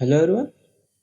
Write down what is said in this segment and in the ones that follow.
Hello everyone.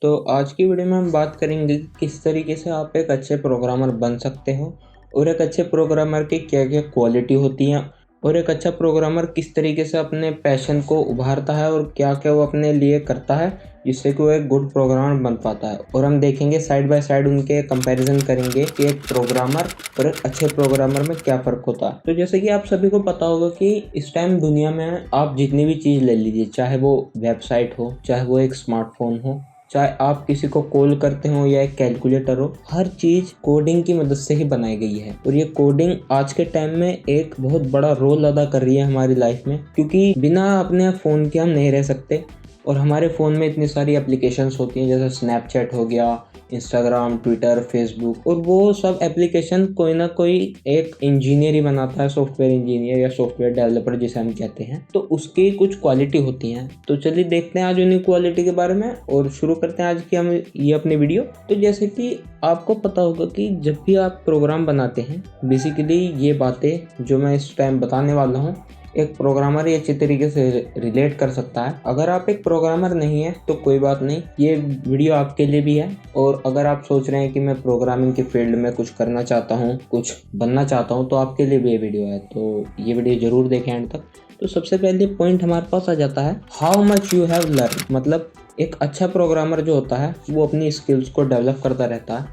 तो आज की वीडियो में हम बात करेंगे कि किस तरीके से आप एक अच्छे प्रोग्रामर बन सकते हो और एक अच्छे प्रोग्रामर की क्या क्या क्वालिटी होती हैं और एक अच्छा प्रोग्रामर किस तरीके से अपने पैशन को उभारता है और क्या क्या वो अपने लिए करता है जिससे कि वो एक गुड प्रोग्रामर बन पाता है। और हम देखेंगे साइड बाय साइड उनके कंपैरिजन करेंगे कि एक प्रोग्रामर और एक अच्छे प्रोग्रामर में क्या फ़र्क होता है। तो जैसे कि आप सभी को पता होगा कि इस टाइम दुनिया में आप जितनी भी चीज़ ले लीजिए, चाहे वो वेबसाइट हो, चाहे वो एक स्मार्टफोन हो, चाहे आप किसी को कॉल करते हो या एक कैलकुलेटर हो, हर चीज़ कोडिंग की मदद से ही बनाई गई है। और ये कोडिंग आज के टाइम में एक बहुत बड़ा रोल अदा कर रही है हमारी लाइफ में, क्योंकि बिना अपने फ़ोन के हम नहीं रह सकते। और हमारे फ़ोन में इतनी सारी एप्लीकेशंस होती हैं, जैसे स्नैपचैट हो गया, इंस्टाग्राम, ट्विटर, फेसबुक, और वो सब एप्लीकेशन कोई ना कोई एक इंजीनियर ही बनाता है, सॉफ्टवेयर इंजीनियर या सॉफ्टवेयर डेवलपर जिसे हम कहते हैं। तो उसकी कुछ क्वालिटी होती हैं। तो चलिए देखते हैं आज उन्हीं क्वालिटी के बारे में और शुरू करते हैं आज की हम ये अपनी वीडियो। तो जैसे कि आपको पता होगा कि जब भी आप प्रोग्राम बनाते हैं, बेसिकली ये बातें जो मैं इस टाइम बताने वाला हूँ एक प्रोग्रामर ही अच्छी तरीके से रिलेट कर सकता है। अगर आप एक प्रोग्रामर नहीं है तो कोई बात नहीं, ये वीडियो आपके लिए भी है। और अगर आप सोच रहे हैं कि मैं प्रोग्रामिंग के फील्ड में कुछ करना चाहता हूँ, कुछ बनना चाहता हूँ, तो आपके लिए भी ये वीडियो है। तो ये वीडियो जरूर देखें एंड तक। तो सबसे पहले पॉइंट हमारे पास आ जाता है how much you have learn. मतलब एक अच्छा प्रोग्रामर जो होता है वो अपनी स्किल्स को डेवलप करता रहता है,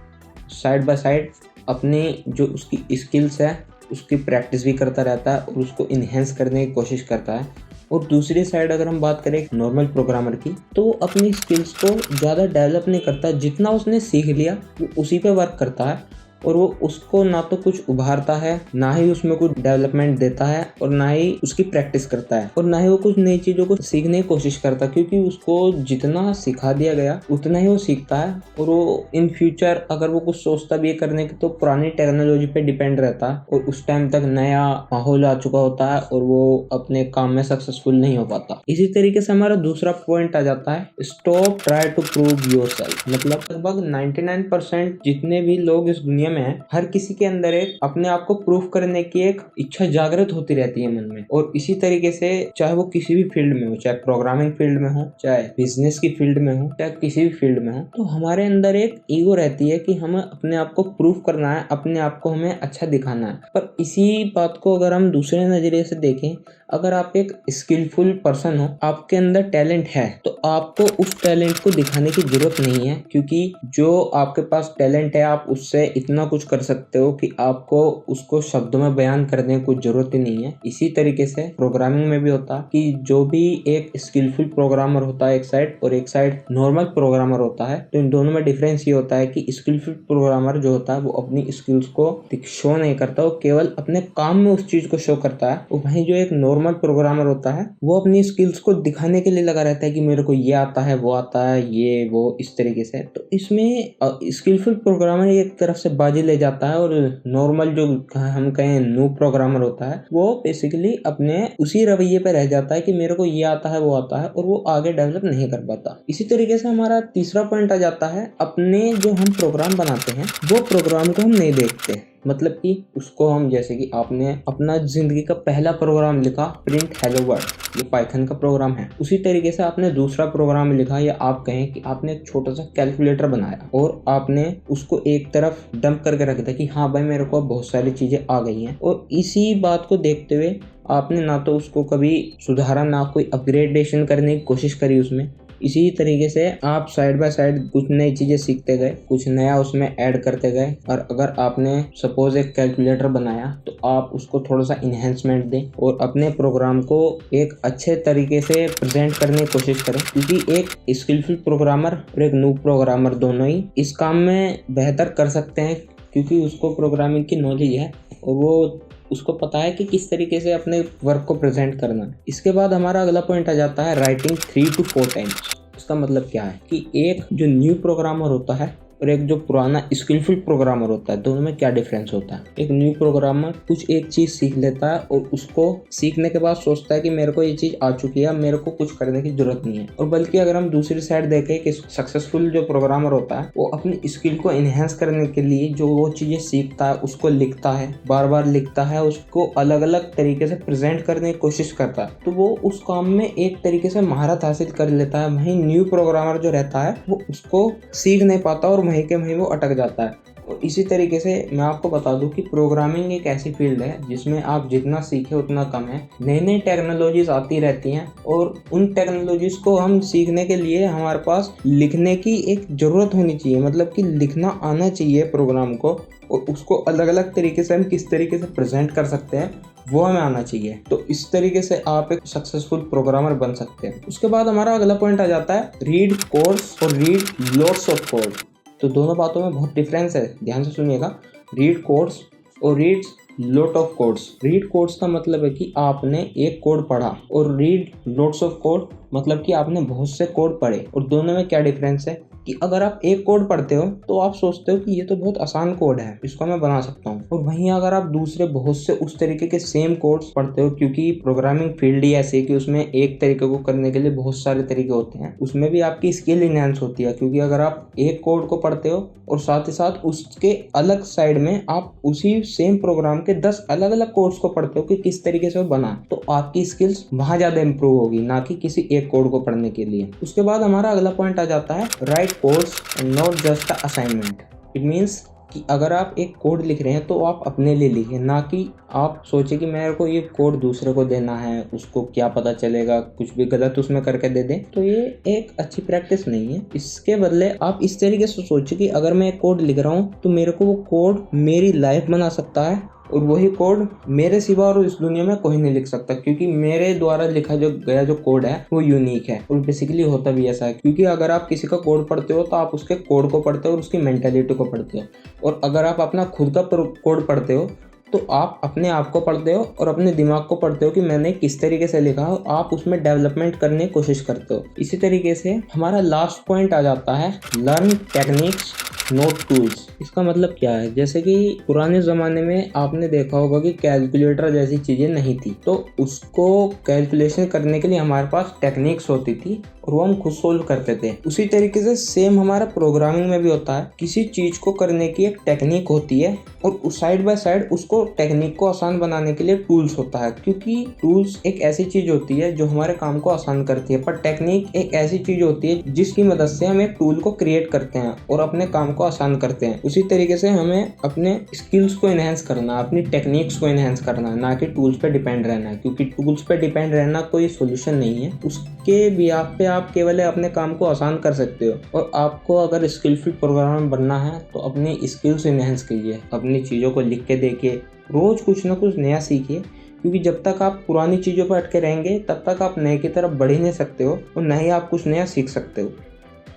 साइड बाय साइड अपनी जो उसकी स्किल्स है उसकी प्रैक्टिस भी करता रहता है और उसको इन्हेंस करने की कोशिश करता है। और दूसरी साइड अगर हम बात करें एक नॉर्मल प्रोग्रामर की, तो वो अपनी स्किल्स को ज़्यादा डेवलप नहीं करता, जितना उसने सीख लिया वो उसी पे वर्क करता है। और वो उसको ना तो कुछ उभारता है, ना ही उसमें कुछ डेवलपमेंट देता है, और ना ही उसकी प्रैक्टिस करता है, और ना ही वो कुछ नई चीज़ों को सीखने की कोशिश करता, क्योंकि उसको जितना सिखा दिया गया उतना ही वो सीखता है। और वो इन फ्यूचर अगर वो कुछ सोचता भी है करने की तो पुरानी टेक्नोलॉजी पे डिपेंड रहता है, और उस टाइम तक नया माहौल आ चुका होता है और वो अपने काम में सक्सेसफुल नहीं हो पाता। इसी तरीके से हमारा दूसरा पॉइंट आ जाता है stop try to prove yourself. मतलब लगभग 99% जितने भी लोग इस दुनिया में है, हर किसी के अंदर एक अपने आप को प्रूफ करने की एक इच्छा जागृत होती रहती है मन में। और इसी तरीके से चाहे वो किसी भी फील्ड में हो, चाहे प्रोग्रामिंग फील्ड में हो, चाहे बिजनेस की फील्ड में हो, चाहे किसी भी फील्ड में हो, तो हमारे अंदर एक ईगो रहती है कि हमें अपने आप को प्रूफ करना है, अपने आप को हमें अच्छा दिखाना है। पर इसी बात को अगर हम दूसरे नजरिए से देखें, अगर आप एक स्किलफुल पर्सन हो, आपके अंदर टैलेंट है, तो आपको उस टैलेंट को दिखाने की जरूरत नहीं है, क्योंकि जो आपके पास टैलेंट है आप उससे इतना कुछ कर सकते हो कि आपको उसको शब्दों में बयान करने की कुछ जरूरत ही नहीं है। इसी तरीके से प्रोग्रामिंग में भी होता है कि जो भी एक स्किलफुल प्रोग्रामर होता है एक साइड, और एक साइड नॉर्मल प्रोग्रामर होता है, तो इन दोनों में डिफरेंस ये होता है कि स्किलफुल प्रोग्रामर जो होता है वो अपनी स्किल्स को शो नहीं करता, वो केवल अपने काम में उस चीज को शो करता है। और वहीं जो एक नॉर्मल प्रोग्रामर होता है वो अपनी स्किल्स को दिखाने के लिए लगा रहता है कि मेरे को ये आता है, वो आता है, ये वो, इस तरीके से। तो इसमें स्किलफुल प्रोग्रामर एक तरफ से बाजी ले जाता है, और नॉर्मल जो हम कहें नूब प्रोग्रामर होता है वो बेसिकली अपने उसी रवैये पे रह जाता है कि मेरे को ये आता है, वो आता है, और वो आगे डेवलप नहीं कर पाता। इसी तरीके से हमारा तीसरा पॉइंट आ जाता है अपने जो हम प्रोग्राम बनाते हैं वो प्रोग्राम को हम नहीं देखते। मतलब कि उसको हम, जैसे कि आपने अपना जिंदगी का पहला प्रोग्राम लिखा प्रिंट हेलो वर्ल्ड, ये पाइथन का प्रोग्राम है। उसी तरीके से आपने दूसरा प्रोग्राम लिखा, या आप कहें कि आपने एक छोटा सा कैलकुलेटर बनाया और आपने उसको एक तरफ डंप करके रख दिया कि हाँ भाई मेरे को बहुत सारी चीजें आ गई हैं। और इसी बात को देखते हुए आपने ना तो उसको कभी सुधारा, ना कोई अपग्रेडेशन करने की कोशिश करी उसमें। इसी तरीके से आप साइड बाय साइड कुछ नई चीज़ें सीखते गए, कुछ नया उसमें ऐड करते गए। और अगर आपने सपोज एक कैलकुलेटर बनाया तो आप उसको थोड़ा सा इन्हेंसमेंट दें और अपने प्रोग्राम को एक अच्छे तरीके से प्रेजेंट करने की कोशिश करें, क्योंकि एक स्किलफुल प्रोग्रामर और एक नूब प्रोग्रामर दोनों ही इस काम में बेहतर कर सकते हैं, क्योंकि उसको प्रोग्रामिंग की नॉलेज है और वो उसको पता है कि किस तरीके से अपने वर्क को प्रेजेंट करना है। इसके बाद हमारा अगला पॉइंट आ जाता है राइटिंग 3 to 4 टाइम्स। इसका मतलब क्या है कि एक जो न्यू प्रोग्रामर होता है और एक जो पुराना स्किलफुल प्रोग्रामर होता है, दोनों में क्या डिफरेंस होता है। एक न्यू प्रोग्रामर कुछ एक चीज़ सीख लेता है और उसको सीखने के बाद सोचता है कि मेरे को ये चीज़ आ चुकी है, मेरे को कुछ करने की जरूरत नहीं है। और बल्कि अगर हम दूसरी साइड देखें कि सक्सेसफुल जो प्रोग्रामर होता है वो अपनी स्किल को इन्हेंस करने के लिए जो वो चीज़ें सीखता है उसको लिखता है, बार बार लिखता है, उसको अलग अलग तरीके से प्रेजेंट करने की कोशिश करता है, तो वो उस काम में एक तरीके से महारत हासिल कर लेता है। वहीं न्यू प्रोग्रामर जो रहता है वो उसको सीख नहीं पाता और वहीं के वहीं वो अटक जाता है। और इसी तरीके से मैं आपको बता दूं कि प्रोग्रामिंग एक ऐसी फील्ड है जिसमें आप जितना सीखें उतना कम है। नई नई टेक्नोलॉजीज आती रहती हैं और उन टेक्नोलॉजीज को हम सीखने के लिए हमारे पास लिखने की एक ज़रूरत होनी चाहिए, मतलब कि लिखना आना चाहिए प्रोग्राम को, और उसको अलग अलग तरीके से हम किस तरीके से प्रेजेंट कर सकते हैं वो हमें आना चाहिए। तो इस तरीके से आप एक सक्सेसफुल प्रोग्रामर बन सकते हैं। उसके बाद हमारा अगला पॉइंट आ जाता है रीड कोड्स और रीड लॉट्स ऑफ कोड। तो दोनों बातों में बहुत डिफरेंस है, ध्यान से सुनिएगा। रीड कोड्स और read lot of codes. Read codes का मतलब है कि आपने एक कोड पढ़ा, और रीड लॉट्स ऑफ कोड मतलब कि आपने बहुत से कोड पढ़े। और दोनों में क्या डिफरेंस है कि अगर आप एक कोड पढ़ते हो तो आप सोचते हो कि ये तो बहुत आसान कोड है, इसको मैं बना सकता हूँ। और वहीं अगर आप दूसरे बहुत से उस तरीके के सेम कोड्स पढ़ते हो, क्योंकि प्रोग्रामिंग फील्ड ही ऐसी है कि उसमें एक तरीके को करने के लिए बहुत सारे तरीके होते हैं, उसमें भी आपकी स्किल इनहेंस होती है। क्योंकि अगर आप एक कोड को पढ़ते हो और साथ ही साथ उसके अलग साइड में आप उसी सेम प्रोग्राम के 10 अलग अलग कोड्स को पढ़ते हो कि किस तरीके से वो बना, तो आपकी स्किल्स वहां ज्यादा इंप्रूव होगी, ना कि किसी एक कोड को पढ़ने के लिए। उसके बाद हमारा अगला पॉइंट आ जाता है right codes and not just a assignment. It means कि अगर आप एक कोड लिख रहे हैं तो आप अपने लिए लिखें, ना कि आप सोचे कि मेरे को ये कोड दूसरे को देना है, उसको क्या पता चलेगा, कुछ भी गलत उसमें करके दे दें, तो ये एक अच्छी प्रैक्टिस नहीं है। इसके बदले आप इस तरीके से सोचिए कि अगर मैं एक कोड लिख रहा हूँ तो मेरे को वो कोड मेरी लाइफ बना सकता है, और वही कोड मेरे सिवा और इस दुनिया में कोई नहीं लिख सकता, क्योंकि मेरे द्वारा लिखा जो गया जो कोड है वो यूनिक है। और बेसिकली होता भी ऐसा है, क्योंकि अगर आप किसी का कोड पढ़ते हो तो आप उसके कोड को पढ़ते हो और उसकी मेंटालिटी को पढ़ते हो, और अगर आप अपना खुद का कोड पढ़ते हो तो आप अपने आप को पढ़ते हो और अपने दिमाग को पढ़ते हो कि मैंने किस तरीके से लिखा हो, आप उसमें डेवलपमेंट करने की कोशिश करते हो। इसी तरीके से हमारा लास्ट पॉइंट आ जाता है लर्न टेक्निक्स नोट टूल्स। इसका मतलब क्या है, जैसे कि पुराने ज़माने में आपने देखा होगा कि कैलकुलेटर जैसी चीज़ें नहीं थी, तो उसको कैलकुलेशन करने के लिए हमारे पास टेक्निक्स होती थी और वो हम खुद सोल्व करते थे। उसी तरीके से सेम हमारा प्रोग्रामिंग में भी होता है, किसी चीज़ को करने की एक टेक्निक होती है और उस साइड बाय साइड उसको टेक्निक को आसान बनाने के लिए टूल्स होता है। क्योंकि टूल्स एक ऐसी चीज़ होती है जो हमारे काम को आसान करती है, पर टेक्निक एक ऐसी चीज़ होती है जिसकी मदद से हम एक टूल को क्रिएट करते हैं और अपने काम को आसान करते हैं। उसी तरीके से हमें अपने स्किल्स को इनहेंस करना है, अपनी टेक्निक्स को इनहेंस करना है, ना कि टूल्स पे डिपेंड रहना है। क्योंकि टूल्स पे डिपेंड रहना कोई सोल्यूशन नहीं है, उसके बिहाफ पे आप केवल अपने काम को आसान कर सकते हो। और आपको अगर स्किलफुल प्रोग्रामर बनना है तो अपनी स्किल्स इनहेंस कीजिए, अपनी चीज़ों को लिख के देखिए, रोज़ कुछ ना कुछ नया सीखिए। क्योंकि जब तक आप पुरानी चीज़ों पर अटके रहेंगे तब तक आप नए की तरफ बढ़ ही नहीं सकते हो और न ही आप कुछ नया सीख सकते हो।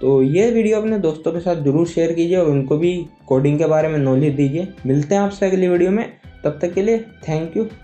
तो ये वीडियो अपने दोस्तों के साथ जरूर शेयर कीजिए और उनको भी कोडिंग के बारे में नॉलेज दीजिए। मिलते हैं आपसे अगली वीडियो में, तब तक के लिए थैंक यू।